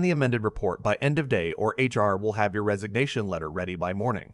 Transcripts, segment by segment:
the amended report by end of day or HR will have your resignation letter ready by morning.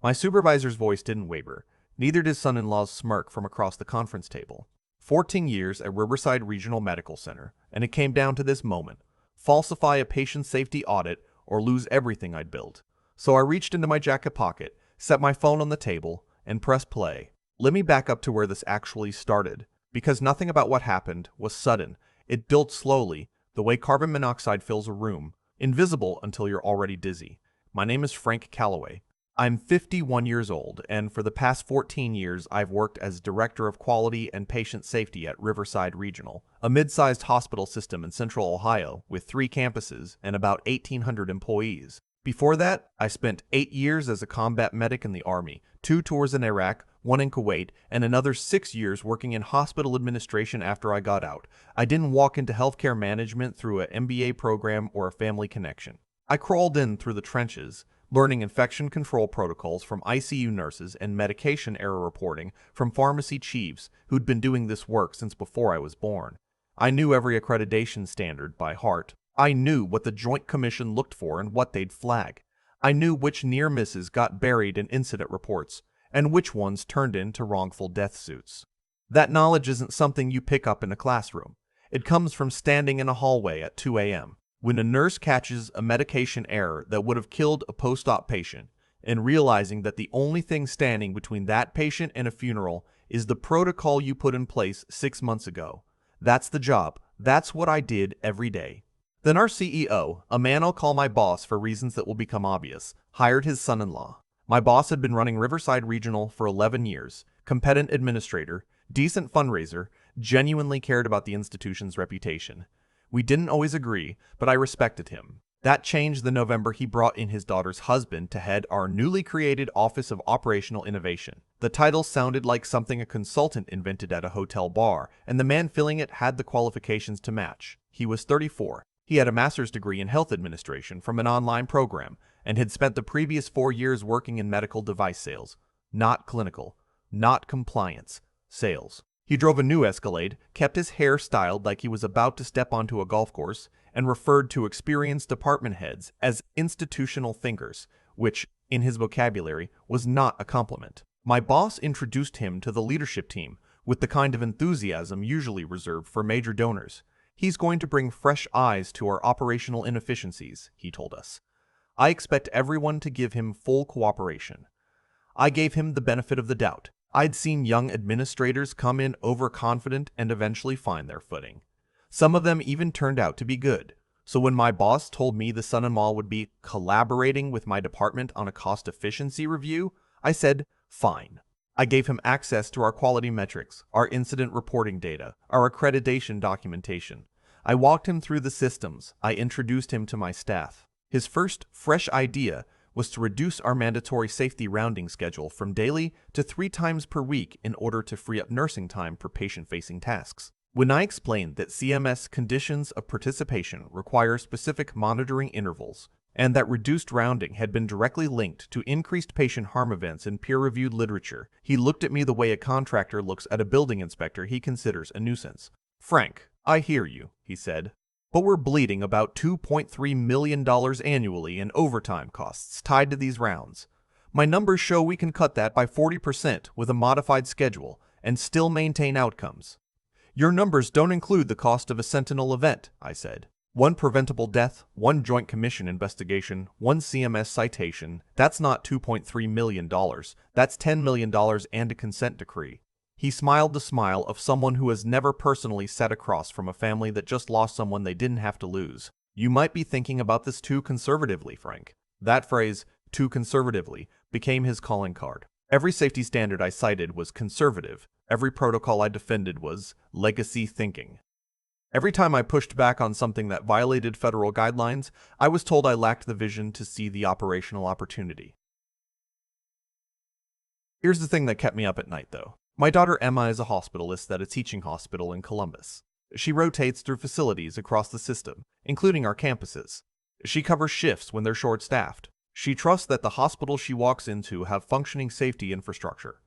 My supervisor's voice didn't waver. Neither did son-in-law's smirk from across the conference table. 14 years at Riverside Regional Medical Center, and it came down to this moment. Falsify a patient safety audit or lose everything I'd built. So I reached into my jacket pocket, set my phone on the table, and pressed play. Let me back up to where this actually started, because nothing about what happened was sudden. It built slowly, the way carbon monoxide fills a room, invisible until you're already dizzy. My name is Frank Calloway. I'm 51 years old, and for the past 14 years I've worked as Director of Quality and Patient Safety at Riverside Regional, a mid-sized hospital system in Central Ohio with 3 campuses and about 1,800 employees. Before that, I spent 8 years as a combat medic in the Army, 2 tours in Iraq, 1 in Kuwait, and another 6 years working in hospital administration after I got out. I didn't walk into healthcare management through an MBA program or a family connection. I crawled in through the trenches, learning infection control protocols from ICU nurses and medication error reporting from pharmacy chiefs who'd been doing this work since before I was born. I knew every accreditation standard by heart. I knew what the Joint Commission looked for and what they'd flag. I knew which near misses got buried in incident reports and which ones turned into wrongful death suits. That knowledge isn't something you pick up in a classroom. It comes from standing in a hallway at 2 a.m. when a nurse catches a medication error that would have killed a post-op patient, and realizing that the only thing standing between that patient and a funeral is the protocol you put in place 6 months ago. That's the job. That's what I did every day. Then our CEO, a man I'll call my boss for reasons that will become obvious, hired his son-in-law. My boss had been running Riverside Regional for 11 years, competent administrator, decent fundraiser, genuinely cared about the institution's reputation. We didn't always agree, but I respected him. That changed the November he brought in his daughter's husband to head our newly created Office of Operational Innovation. The title sounded like something a consultant invented at a hotel bar, and the man filling it had the qualifications to match. He was 34. He had a master's degree in health administration from an online program, and had spent the previous 4 years working in medical device sales. Not clinical, not compliance, sales. He drove a new Escalade, kept his hair styled like he was about to step onto a golf course, and referred to experienced department heads as institutional thinkers, which, in his vocabulary, was not a compliment. My boss introduced him to the leadership team with the kind of enthusiasm usually reserved for major donors. He's going to bring fresh eyes to our operational inefficiencies, he told us. I expect everyone to give him full cooperation. I gave him the benefit of the doubt. I'd seen young administrators come in overconfident and eventually find their footing. Some of them even turned out to be good. So when my boss told me the son-in-law would be collaborating with my department on a cost efficiency review, I said, fine. I gave him access to our quality metrics, our incident reporting data, our accreditation documentation. I walked him through the systems. I introduced him to my staff. His first fresh idea was to reduce our mandatory safety rounding schedule from daily to 3 times per week in order to free up nursing time for patient-facing tasks. When I explained that CMS conditions of participation require specific monitoring intervals, and that reduced rounding had been directly linked to increased patient harm events in peer-reviewed literature, he looked at me the way a contractor looks at a building inspector he considers a nuisance. "Frank, I hear you," he said. "But we're bleeding about $2.3 million annually in overtime costs tied to these rounds. My numbers show we can cut that by 40% with a modified schedule and still maintain outcomes." "Your numbers don't include the cost of a Sentinel event," I said. 1 preventable death, 1 Joint Commission investigation, 1 CMS citation. That's not $2.3 million. That's $10 million and a consent decree. He smiled the smile of someone who has never personally sat across from a family that just lost someone they didn't have to lose. "You might be thinking about this too conservatively, Frank." That phrase, too conservatively, became his calling card. Every safety standard I cited was conservative. Every protocol I defended was legacy thinking. Every time I pushed back on something that violated federal guidelines, I was told I lacked the vision to see the operational opportunity. Here's the thing that kept me up at night, though. My daughter Emma is a hospitalist at a teaching hospital in Columbus. She rotates through facilities across the system, including our campuses. She covers shifts when they're short-staffed. She trusts that the hospitals she walks into have functioning safety infrastructure,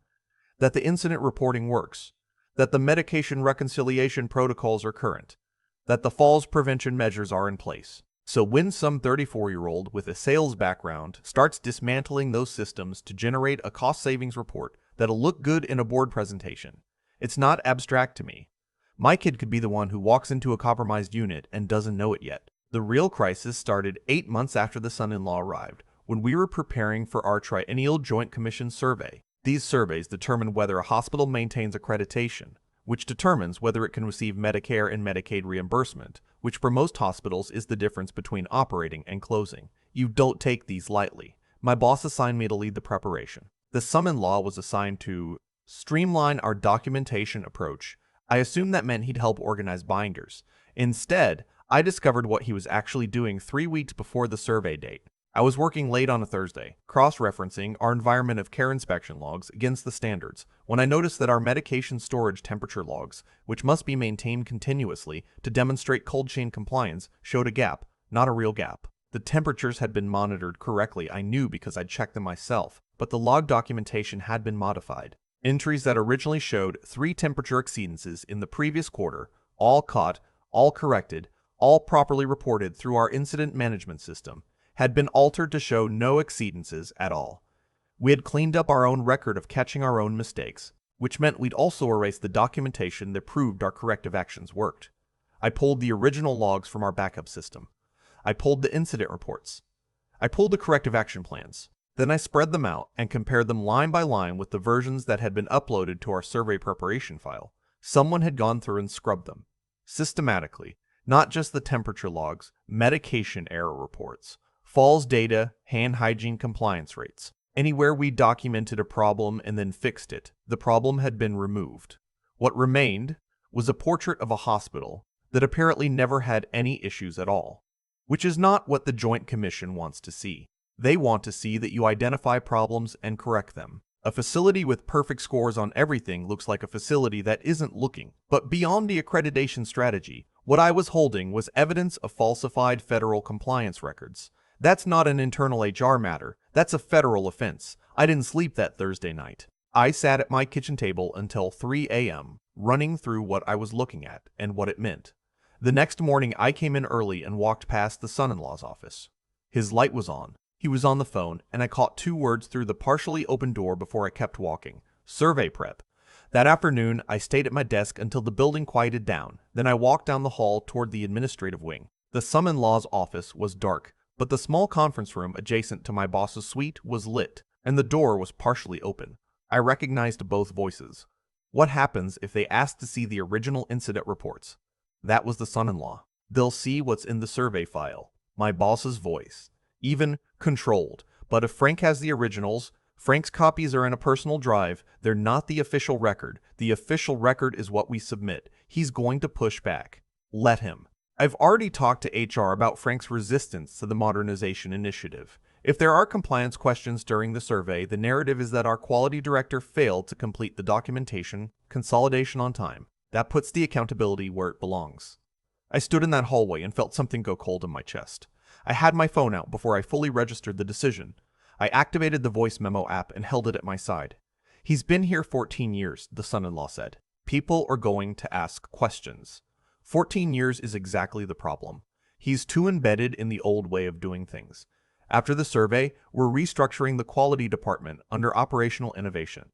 that the incident reporting works, that the medication reconciliation protocols are current, that the falls prevention measures are in place. So when some 34-year-old with a sales background starts dismantling those systems to generate a cost savings report that'll look good in a board presentation, it's not abstract to me. My kid could be the one who walks into a compromised unit and doesn't know it yet. The real crisis started 8 months after the son-in-law arrived, when we were preparing for our triennial Joint Commission survey. These surveys determine whether a hospital maintains accreditation, which determines whether it can receive Medicare and Medicaid reimbursement, which for most hospitals is the difference between operating and closing. You don't take these lightly. My boss assigned me to lead the preparation. The son-in-law was assigned to streamline our documentation approach. I assumed that meant he'd help organize binders. Instead, I discovered what he was actually doing 3 weeks before the survey date. I was working late on a Thursday, cross-referencing our environment of care inspection logs against the standards, when I noticed that our medication storage temperature logs, which must be maintained continuously to demonstrate cold chain compliance, showed a gap, not a real gap. The temperatures had been monitored correctly, I knew because I'd checked them myself, but the log documentation had been modified. Entries that originally showed 3 temperature exceedances in the previous quarter, all caught, all corrected, all properly reported through our incident management system, had been altered to show no exceedances at all. We had cleaned up our own record of catching our own mistakes, which meant we'd also erased the documentation that proved our corrective actions worked. I pulled the original logs from our backup system. I pulled the incident reports. I pulled the corrective action plans. Then I spread them out and compared them line by line with the versions that had been uploaded to our survey preparation file. Someone had gone through and scrubbed them, systematically, not just the temperature logs, medication error reports, falls data, hand hygiene compliance rates. Anywhere we documented a problem and then fixed it, the problem had been removed. What remained was a portrait of a hospital that apparently never had any issues at all, which is not what the Joint Commission wants to see. They want to see that you identify problems and correct them. A facility with perfect scores on everything looks like a facility that isn't looking. But beyond the accreditation strategy, what I was holding was evidence of falsified federal compliance records. That's not an internal HR matter. That's a federal offense. I didn't sleep that Thursday night. I sat at my kitchen table until 3 a.m., running through what I was looking at and what it meant. The next morning, I came in early and walked past the son-in-law's office. His light was on. He was on the phone, and I caught 2 words through the partially open door before I kept walking. Survey prep. That afternoon, I stayed at my desk until the building quieted down. Then I walked down the hall toward the administrative wing. The son-in-law's office was dark, but the small conference room adjacent to my boss's suite was lit, and the door was partially open. I recognized both voices. What happens if they ask to see the original incident reports? That was the son-in-law. They'll see what's in the survey file. My boss's voice. Even controlled. But if Frank has the originals, Frank's copies are in a personal drive. They're not the official record. The official record is what we submit. He's going to push back. Let him. I've already talked to HR about Frank's resistance to the modernization initiative. If there are compliance questions during the survey, the narrative is that our quality director failed to complete the documentation consolidation on time. That puts the accountability where it belongs. I stood in that hallway and felt something go cold in my chest. I had my phone out before I fully registered the decision. I activated the voice memo app and held it at my side. He's been here 14 years, the son-in-law said. People are going to ask questions. 14 years is exactly the problem. He's too embedded in the old way of doing things. After the survey, we're restructuring the quality department under operational innovation.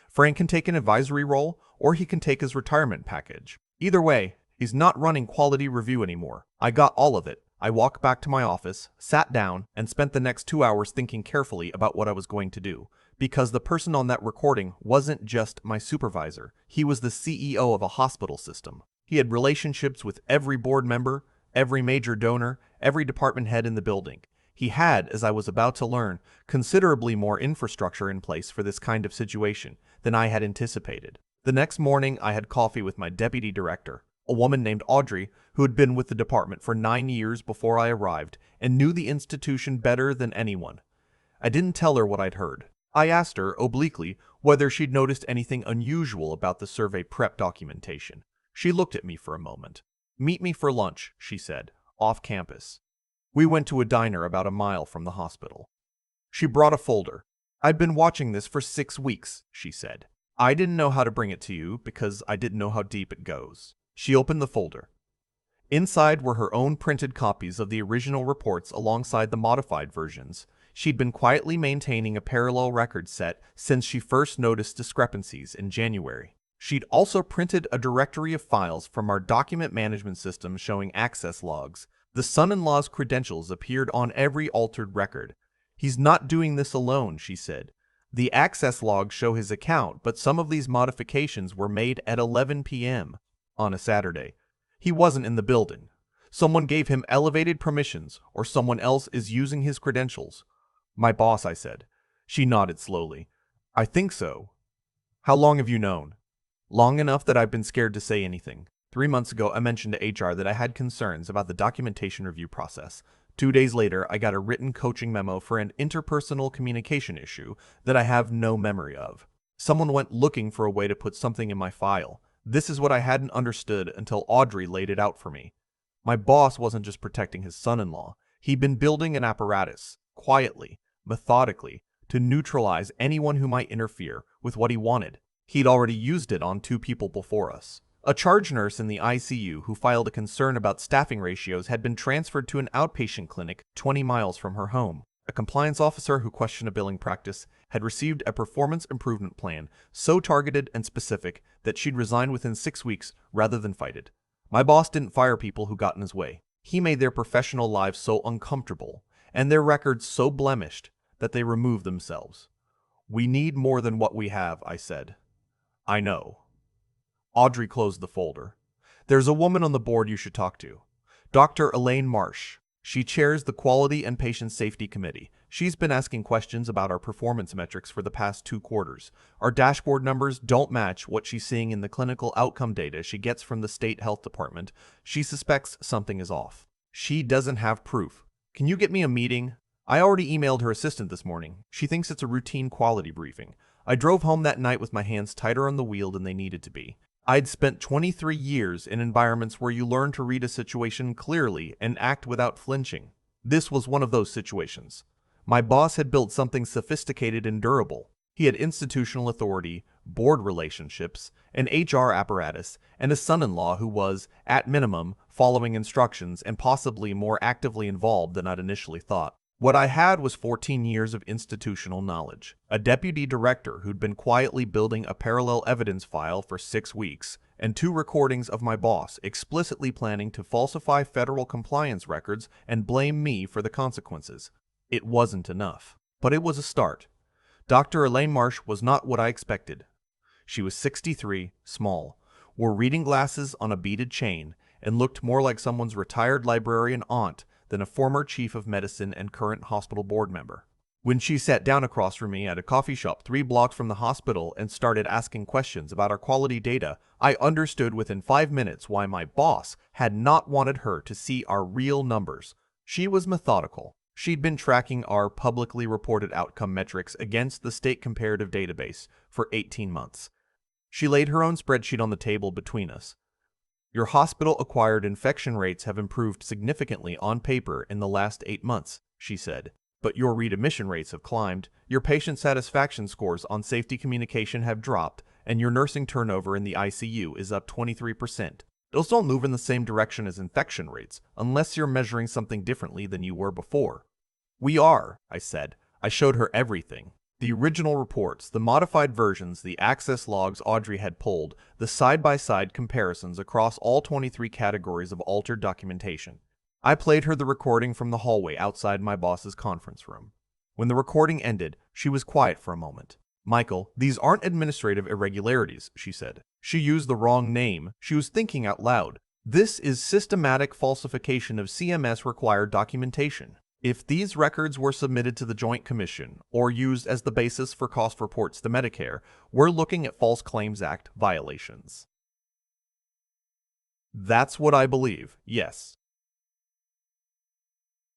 Frank can take an advisory role, or he can take his retirement package. Either way, he's not running quality review anymore. I got all of it. I walked back to my office, sat down, and spent the next 2 hours thinking carefully about what I was going to do. Because the person on that recording wasn't just my supervisor. He was the CEO of a hospital system. He had relationships with every board member, every major donor, every department head in the building. He had, as I was about to learn, considerably more infrastructure in place for this kind of situation than I had anticipated. The next morning, I had coffee with my deputy director, a woman named Audrey, who had been with the department for 9 years before I arrived and knew the institution better than anyone. I didn't tell her what I'd heard. I asked her, obliquely, whether she'd noticed anything unusual about the survey prep documentation. She looked at me for a moment. "Meet me for lunch," she said, "off campus." We went to a diner about a mile from the hospital. She brought a folder. "I'd been watching this for 6 weeks," she said. "I didn't know how to bring it to you because I didn't know how deep it goes." She opened the folder. Inside were her own printed copies of the original reports alongside the modified versions. She'd been quietly maintaining a parallel record set since she first noticed discrepancies in January. She'd also printed a directory of files from our document management system showing access logs. The son-in-law's credentials appeared on every altered record. "He's not doing this alone," she said. "The access logs show his account, but some of these modifications were made at 11 p.m. on a Saturday. He wasn't in the building. Someone gave him elevated permissions, or someone else is using his credentials." "My boss," I said. She nodded slowly. "I think so." "How long have you known?" "Long enough that I've been scared to say anything. 3 months ago, I mentioned to HR that I had concerns about the documentation review process. 2 days later, I got a written coaching memo for an interpersonal communication issue that I have no memory of. Someone went looking for a way to put something in my file. This is what I hadn't understood until Audrey laid it out for me. My boss wasn't just protecting his son-in-law. He'd been building an apparatus, quietly, methodically, to neutralize anyone who might interfere with what he wanted. He'd already used it on 2 people before us. A charge nurse in the ICU who filed a concern about staffing ratios had been transferred to an outpatient clinic 20 miles from her home. A compliance officer who questioned a billing practice had received a performance improvement plan so targeted and specific that she'd resign within 6 weeks rather than fight it. My boss didn't fire people who got in his way. He made their professional lives so uncomfortable and their records so blemished that they removed themselves. "We need more than what we have," I said. "I know." Audrey closed the folder. "There's a woman on the board you should talk to. Dr. Elaine Marsh. She chairs the Quality and Patient Safety Committee. She's been asking questions about our performance metrics for the past 2 quarters. Our dashboard numbers don't match what she's seeing in the clinical outcome data she gets from the state health department. She suspects something is off. She doesn't have proof. Can you get me a meeting?" I already emailed her assistant this morning. She thinks it's a routine quality briefing. I drove home that night with my hands tighter on the wheel than they needed to be. I'd spent 23 years in environments where you learn to read a situation clearly and act without flinching. This was one of those situations. My boss had built something sophisticated and durable. He had institutional authority, board relationships, an HR apparatus, and a son-in-law who was, at minimum, following instructions and possibly more actively involved than I'd initially thought. What I had was 14 years of institutional knowledge, a deputy director who'd been quietly building a parallel evidence file for 6 weeks, and 2 recordings of my boss explicitly planning to falsify federal compliance records and blame me for the consequences. It wasn't enough, but it was a start. Dr. Elaine Marsh was not what I expected. She was 63, small, wore reading glasses on a beaded chain, and looked more like someone's retired librarian aunt than a former chief of medicine and current hospital board member. When she sat down across from me at a coffee shop 3 blocks from the hospital and started asking questions about our quality data, I understood within 5 minutes why my boss had not wanted her to see our real numbers. She was methodical. She'd been tracking our publicly reported outcome metrics against the state comparative database for 18 months. She laid her own spreadsheet on the table between us. "Your hospital-acquired infection rates have improved significantly on paper in the last 8 months, she said. "But your readmission rates have climbed, your patient satisfaction scores on safety communication have dropped, and your nursing turnover in the ICU is up 23%. Those don't move in the same direction as infection rates, unless you're measuring something differently than you were before." "We are," I said. I showed her everything. The original reports, the modified versions, the access logs Audrey had pulled, the side-by-side comparisons across all 23 categories of altered documentation. I played her the recording from the hallway outside my boss's conference room. When the recording ended, she was quiet for a moment. "Michael, these aren't administrative irregularities," she said. She used the wrong name. She was thinking out loud. "This is systematic falsification of CMS-required documentation. If these records were submitted to the Joint Commission or used as the basis for cost reports to Medicare, we're looking at False Claims Act violations." "That's what I believe, yes."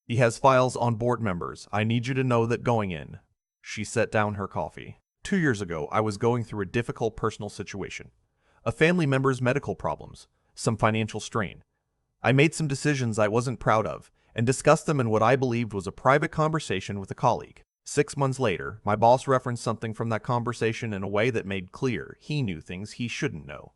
"He has files on board members. I need you to know that going in." She set down her coffee. 2 years ago, I was going through a difficult personal situation. A family member's medical problems, some financial strain. I made some decisions I wasn't proud of, and discussed them in what I believed was a private conversation with a colleague. 6 months later, my boss referenced something from that conversation in a way that made clear he knew things he shouldn't know.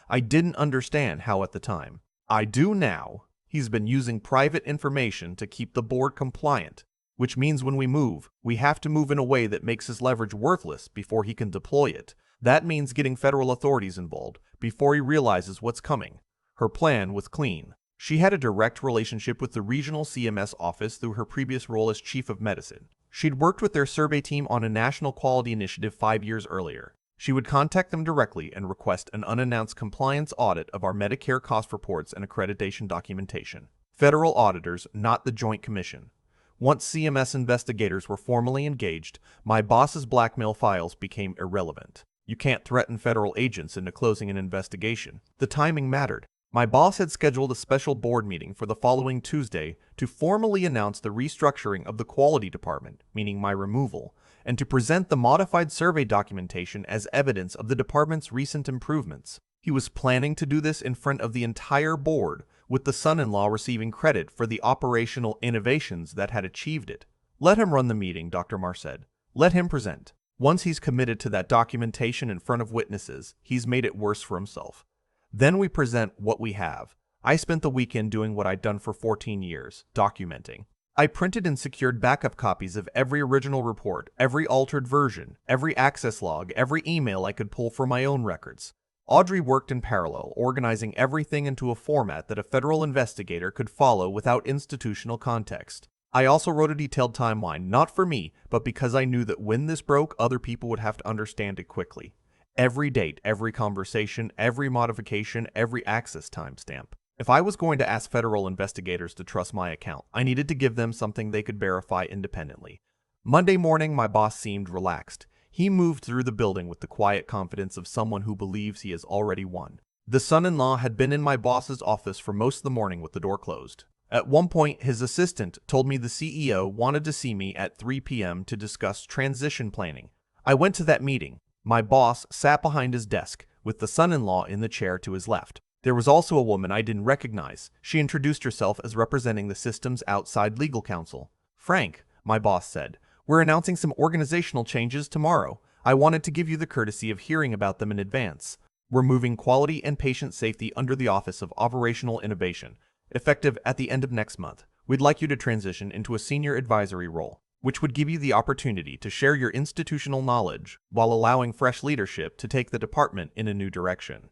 I didn't understand how at the time. I do now. He's been using private information to keep the board compliant, which means when we move, we have to move in a way that makes his leverage worthless before he can deploy it. That means getting federal authorities involved before he realizes what's coming. Her plan was clean. She had a direct relationship with the regional CMS office through her previous role as chief of medicine. She'd worked with their survey team on a national quality initiative 5 years earlier. She would contact them directly and request an unannounced compliance audit of our Medicare cost reports and accreditation documentation. Federal auditors, not the Joint Commission. Once CMS investigators were formally engaged, my boss's blackmail files became irrelevant. You can't threaten federal agents into closing an investigation. The timing mattered. My boss had scheduled a special board meeting for the following Tuesday to formally announce the restructuring of the quality department, meaning my removal, and to present the modified survey documentation as evidence of the department's recent improvements. He was planning to do this in front of the entire board, with the son-in-law receiving credit for the operational innovations that had achieved it. Let him run the meeting, Dr. Marr said. Let him present. Once he's committed to that documentation in front of witnesses, he's made it worse for himself. Then we present what we have. I spent the weekend doing what I'd done for 14 years, documenting. I printed and secured backup copies of every original report, every altered version, every access log, every email I could pull from my own records. Audrey worked in parallel, organizing everything into a format that a federal investigator could follow without institutional context. I also wrote a detailed timeline, not for me, but because I knew that when this broke, other people would have to understand it quickly. Every date, every conversation, every modification, every access timestamp. If I was going to ask federal investigators to trust my account, I needed to give them something they could verify independently. Monday morning, my boss seemed relaxed. He moved through the building with the quiet confidence of someone who believes he has already won. The son-in-law had been in my boss's office for most of the morning with the door closed. At one point, his assistant told me the CEO wanted to see me at 3 p.m. to discuss transition planning. I went to that meeting. My boss sat behind his desk, with the son-in-law in the chair to his left. There was also a woman I didn't recognize. She introduced herself as representing the system's outside legal counsel. Frank, my boss said, we're announcing some organizational changes tomorrow. I wanted to give you the courtesy of hearing about them in advance. We're moving quality and patient safety under the Office of Operational Innovation, effective at the end of next month. We'd like you to transition into a senior advisory role, which would give you the opportunity to share your institutional knowledge while allowing fresh leadership to take the department in a new direction.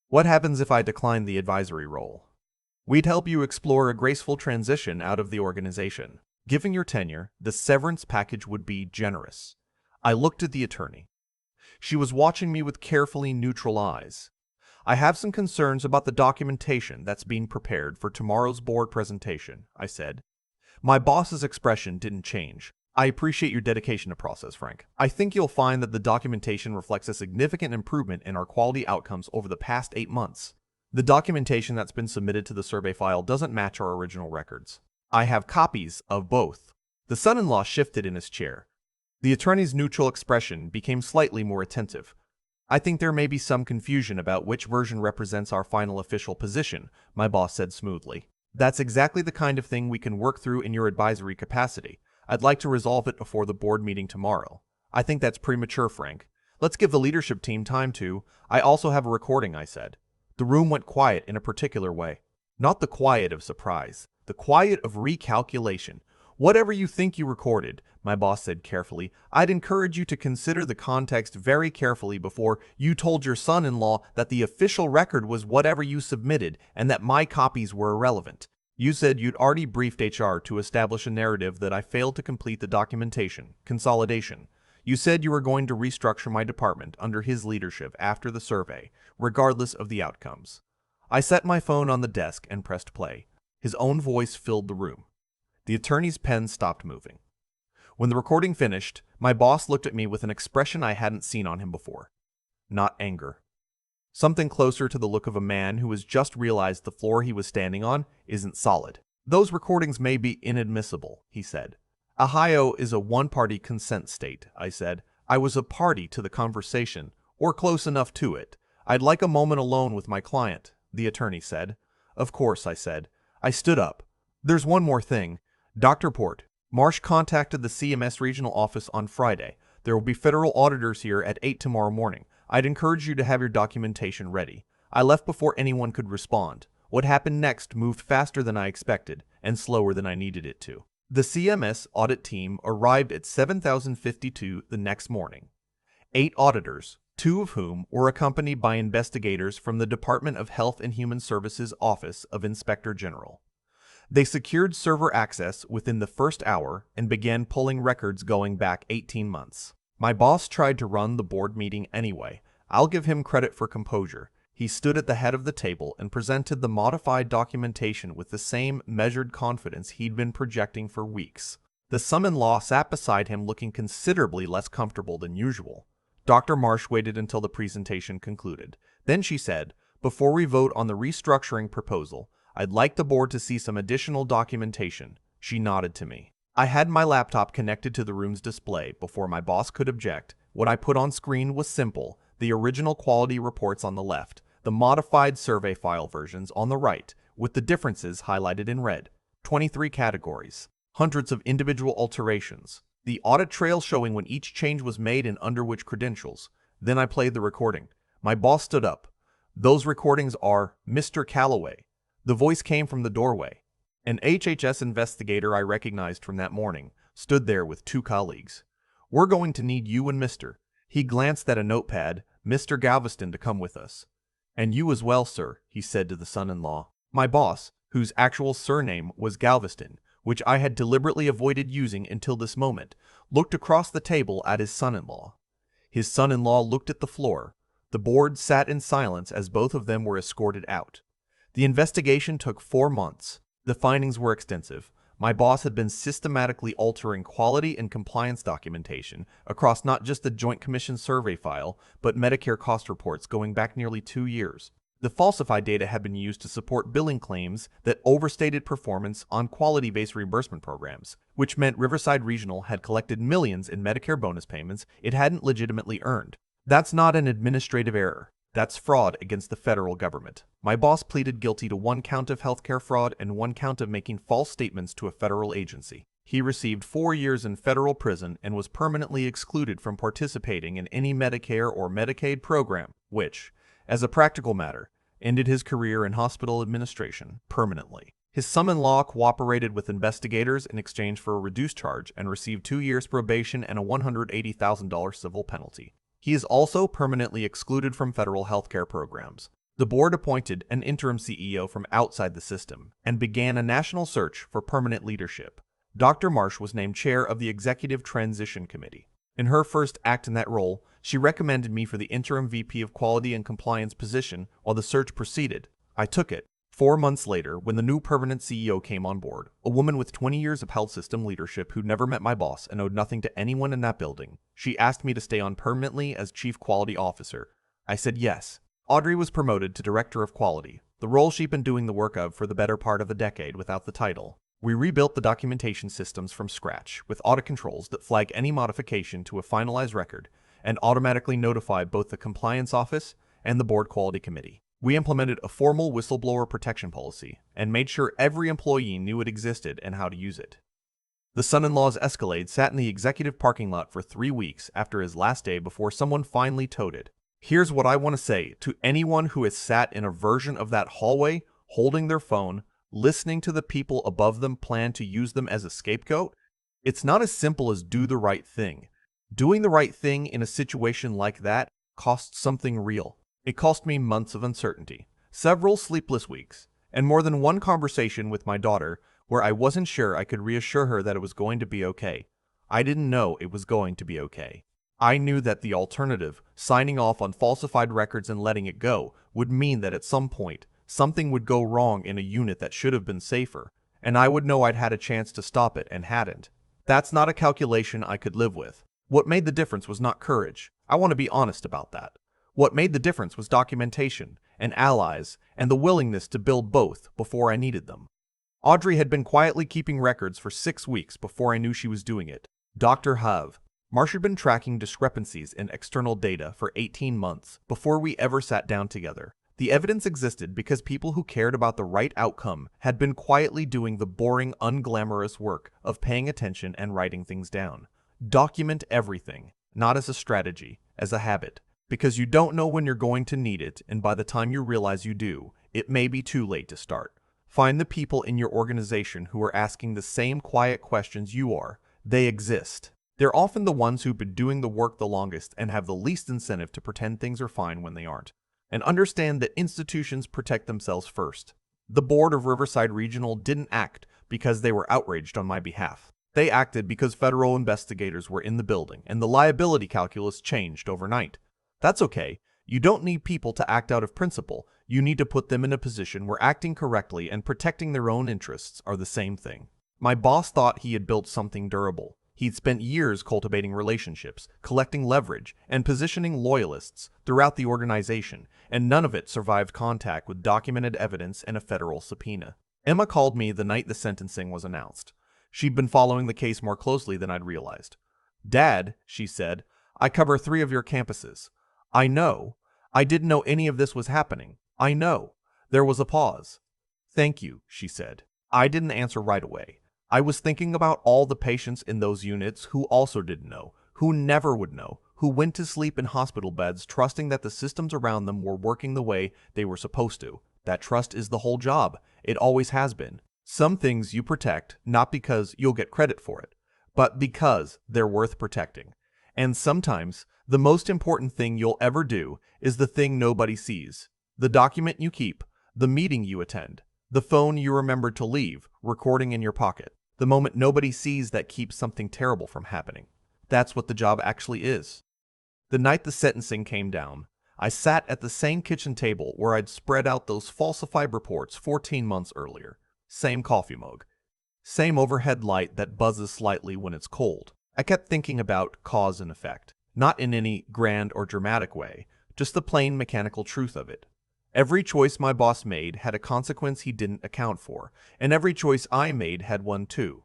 What happens if I decline the advisory role? We'd help you explore a graceful transition out of the organization. Given your tenure, the severance package would be generous. I looked at the attorney. She was watching me with carefully neutral eyes. I have some concerns about the documentation that's being prepared for tomorrow's board presentation, I said. My boss's expression didn't change. I appreciate your dedication to process, Frank. I think you'll find that the documentation reflects a significant improvement in our quality outcomes over the past 8 months. The documentation that's been submitted to the survey file doesn't match our original records. I have copies of both. The son-in-law shifted in his chair. The attorney's neutral expression became slightly more attentive. I think there may be some confusion about which version represents our final official position, my boss said smoothly. That's exactly the kind of thing we can work through in your advisory capacity. I'd like to resolve it before the board meeting tomorrow. I think that's premature, Frank. Let's give the leadership team time to. I also have a recording, I said. The room went quiet in a particular way. Not the quiet of surprise, the quiet of recalculation. Whatever you think you recorded, my boss said carefully, I'd encourage you to consider the context very carefully before you told your son-in-law that the official record was whatever you submitted and that my copies were irrelevant. You said you'd already briefed HR to establish a narrative that I failed to complete the documentation, consolidation. You said you were going to restructure my department under his leadership after the survey, regardless of the outcomes. I set my phone on the desk and pressed play. His own voice filled the room. The attorney's pen stopped moving. When the recording finished, my boss looked at me with an expression I hadn't seen on him before. Not anger. Something closer to the look of a man who has just realized the floor he was standing on isn't solid. Those recordings may be inadmissible, he said. Ohio is a one-party consent state, I said. I was a party to the conversation, or close enough to it. I'd like a moment alone with my client, the attorney said. Of course, I said. I stood up. There's one more thing. Dr. Port, Marsh contacted the CMS regional office on Friday. There will be federal auditors here at 8 tomorrow morning. I'd encourage you to have your documentation ready. I left before anyone could respond. What happened next moved faster than I expected and slower than I needed it to. The CMS audit team arrived at 7052 the next morning. 8 auditors, 2 of whom were accompanied by investigators from the Department of Health and Human Services Office of Inspector General. They secured server access within the first hour and began pulling records going back 18 months. My boss tried to run the board meeting anyway. I'll give him credit for composure. He stood at the head of the table and presented the modified documentation with the same measured confidence he'd been projecting for weeks. The son-in-law sat beside him looking considerably less comfortable than usual. Dr. Marsh waited until the presentation concluded. Then she said, "Before we vote on the restructuring proposal, I'd like the board to see some additional documentation." She nodded to me. I had my laptop connected to the room's display before my boss could object. What I put on screen was simple: the original quality reports on the left, the modified survey file versions on the right, with the differences highlighted in red. 23 categories, hundreds of individual alterations, the audit trail showing when each change was made and under which credentials. Then I played the recording. My boss stood up. "Those recordings are Mr. Calloway." The voice came from the doorway. An HHS investigator I recognized from that morning stood there with 2 colleagues. "We're going to need you and Mr." He glanced at a notepad, "Mr. Galveston to come with us." "And you as well, sir," he said to the son-in-law. My boss, whose actual surname was Galveston, which I had deliberately avoided using until this moment, looked across the table at his son-in-law. His son-in-law looked at the floor. The board sat in silence as both of them were escorted out. The investigation took 4 months. The findings were extensive. My boss had been systematically altering quality and compliance documentation across not just the Joint Commission survey file, but Medicare cost reports going back nearly 2 years. The falsified data had been used to support billing claims that overstated performance on quality-based reimbursement programs, which meant Riverside Regional had collected millions in Medicare bonus payments it hadn't legitimately earned. That's not an administrative error. That's fraud against the federal government. My boss pleaded guilty to 1 count of healthcare fraud and 1 count of making false statements to a federal agency. He received 4 years in federal prison and was permanently excluded from participating in any Medicare or Medicaid program, which, as a practical matter, ended his career in hospital administration permanently. His son-in-law cooperated with investigators in exchange for a reduced charge and received 2 years probation and a $180,000 civil penalty. He is also permanently excluded from federal healthcare programs. The board appointed an interim CEO from outside the system and began a national search for permanent leadership. Dr. Marsh was named chair of the Executive Transition Committee. In her first act in that role, she recommended me for the interim VP of Quality and Compliance position while the search proceeded. I took it. 4 months later, when the new permanent CEO came on board, a woman with 20 years of health system leadership who never met my boss and owed nothing to anyone in that building, she asked me to stay on permanently as Chief Quality Officer. I said yes. Audrey was promoted to Director of Quality, the role she'd been doing the work of for the better part of a decade without the title. We rebuilt the documentation systems from scratch, with audit controls that flag any modification to a finalized record and automatically notify both the Compliance Office and the Board Quality Committee. We implemented a formal whistleblower protection policy and made sure every employee knew it existed and how to use it. The son-in-law's Escalade sat in the executive parking lot for 3 weeks after his last day before someone finally towed it. Here's what I want to say to anyone who has sat in a version of that hallway, holding their phone, listening to the people above them plan to use them as a scapegoat. It's not as simple as do the right thing. Doing the right thing in a situation like that costs something real. It cost me months of uncertainty, several sleepless weeks, and more than one conversation with my daughter where I wasn't sure I could reassure her that it was going to be okay. I didn't know it was going to be okay. I knew that the alternative, signing off on falsified records and letting it go, would mean that at some point, something would go wrong in a unit that should have been safer, and I would know I'd had a chance to stop it and hadn't. That's not a calculation I could live with. What made the difference was not courage. I want to be honest about that. What made the difference was documentation, and allies, and the willingness to build both before I needed them. Audrey had been quietly keeping records for 6 weeks before I knew she was doing it. Dr. Have. Marsh had been tracking discrepancies in external data for 18 months before we ever sat down together. The evidence existed because people who cared about the right outcome had been quietly doing the boring, unglamorous work of paying attention and writing things down. Document everything, not as a strategy, as a habit. Because you don't know when you're going to need it, and by the time you realize you do, it may be too late to start. Find the people in your organization who are asking the same quiet questions you are. They exist. They're often the ones who've been doing the work the longest and have the least incentive to pretend things are fine when they aren't. And understand that institutions protect themselves first. The board of Riverside Regional didn't act because they were outraged on my behalf. They acted because federal investigators were in the building and the liability calculus changed overnight. That's okay. You don't need people to act out of principle. You need to put them in a position where acting correctly and protecting their own interests are the same thing. My boss thought he had built something durable. He'd spent years cultivating relationships, collecting leverage, and positioning loyalists throughout the organization, and none of it survived contact with documented evidence and a federal subpoena. Emma called me the night the sentencing was announced. She'd been following the case more closely than I'd realized. "Dad," she said, "I cover 3 of your campuses. I know. I didn't know any of this was happening. I know." There was a pause. "Thank you," she said. I didn't answer right away. I was thinking about all the patients in those units who also didn't know, who never would know, who went to sleep in hospital beds trusting that the systems around them were working the way they were supposed to. That trust is the whole job. It always has been. Some things you protect, not because you'll get credit for it, but because they're worth protecting. And sometimes, the most important thing you'll ever do is the thing nobody sees. The document you keep, the meeting you attend, the phone you remembered to leave, recording in your pocket. The moment nobody sees that keeps something terrible from happening. That's what the job actually is. The night the sentencing came down, I sat at the same kitchen table where I'd spread out those falsified reports 14 months earlier. Same coffee mug. Same overhead light that buzzes slightly when it's cold. I kept thinking about cause and effect. Not in any grand or dramatic way, just the plain mechanical truth of it. Every choice my boss made had a consequence he didn't account for, and every choice I made had one too.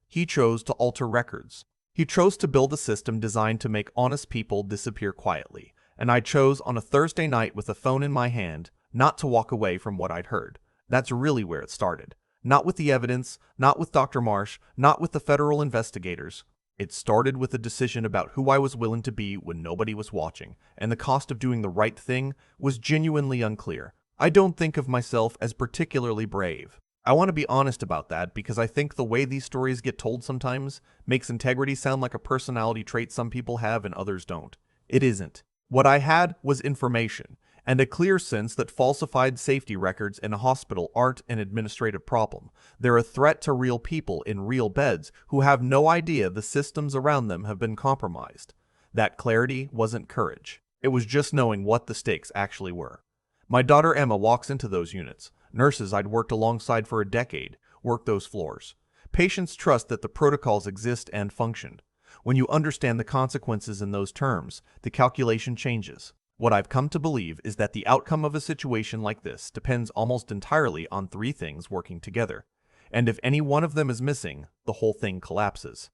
He chose to alter records. He chose to build a system designed to make honest people disappear quietly, and I chose on a Thursday night with a phone in my hand not to walk away from what I'd heard. That's really where it started. Not with the evidence, not with Dr. Marsh, not with the federal investigators. It started with a decision about who I was willing to be when nobody was watching, and the cost of doing the right thing was genuinely unclear. I don't think of myself as particularly brave. I want to be honest about that because I think the way these stories get told sometimes makes integrity sound like a personality trait some people have and others don't. It isn't. What I had was information, and a clear sense that falsified safety records in a hospital aren't an administrative problem. They're a threat to real people in real beds who have no idea the systems around them have been compromised. That clarity wasn't courage. It was just knowing what the stakes actually were. My daughter Emma walks into those units. Nurses I'd worked alongside for a decade work those floors. Patients trust that the protocols exist and function. When you understand the consequences in those terms, the calculation changes. What I've come to believe is that the outcome of a situation like this depends almost entirely on 3 things working together. And if any one of them is missing, the whole thing collapses.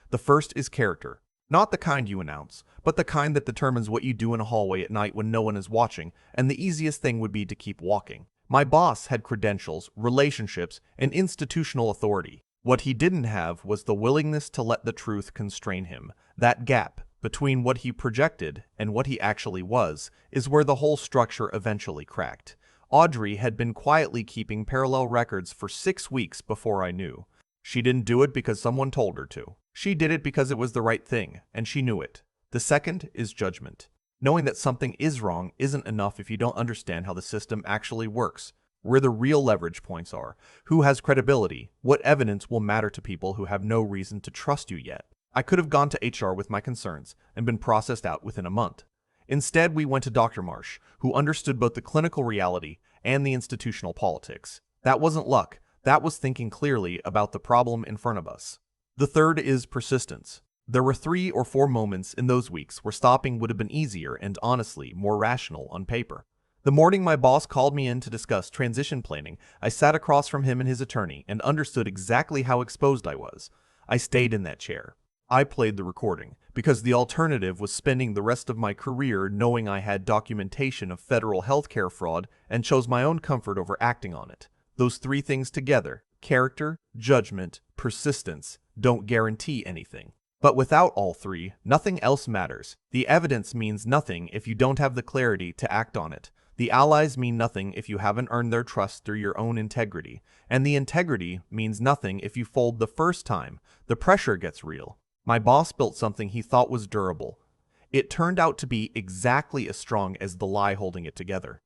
The first is character. Not the kind you announce, but the kind that determines what you do in a hallway at night when no one is watching, and the easiest thing would be to keep walking. My boss had credentials, relationships, and institutional authority. What he didn't have was the willingness to let the truth constrain him. That gap between what he projected and what he actually was is where the whole structure eventually cracked. Audrey had been quietly keeping parallel records for 6 weeks before I knew. She didn't do it because someone told her to. She did it because it was the right thing, and she knew it. The second is judgment. Knowing that something is wrong isn't enough if you don't understand how the system actually works, where the real leverage points are, who has credibility, what evidence will matter to people who have no reason to trust you yet. I could have gone to HR with my concerns and been processed out within a month. Instead, we went to Dr. Marsh, who understood both the clinical reality and the institutional politics. That wasn't luck. That was thinking clearly about the problem in front of us. The third is persistence. There were 3 or 4 moments in those weeks where stopping would have been easier and honestly more rational on paper. The morning my boss called me in to discuss transition planning, I sat across from him and his attorney and understood exactly how exposed I was. I stayed in that chair. I played the recording, because the alternative was spending the rest of my career knowing I had documentation of federal healthcare fraud and chose my own comfort over acting on it. Those 3 things together, character, judgment, persistence, don't guarantee anything. But without all 3, nothing else matters. The evidence means nothing if you don't have the clarity to act on it. The allies mean nothing if you haven't earned their trust through your own integrity, and the integrity means nothing if you fold the first time. The pressure gets real. My boss built something he thought was durable. It turned out to be exactly as strong as the lie holding it together.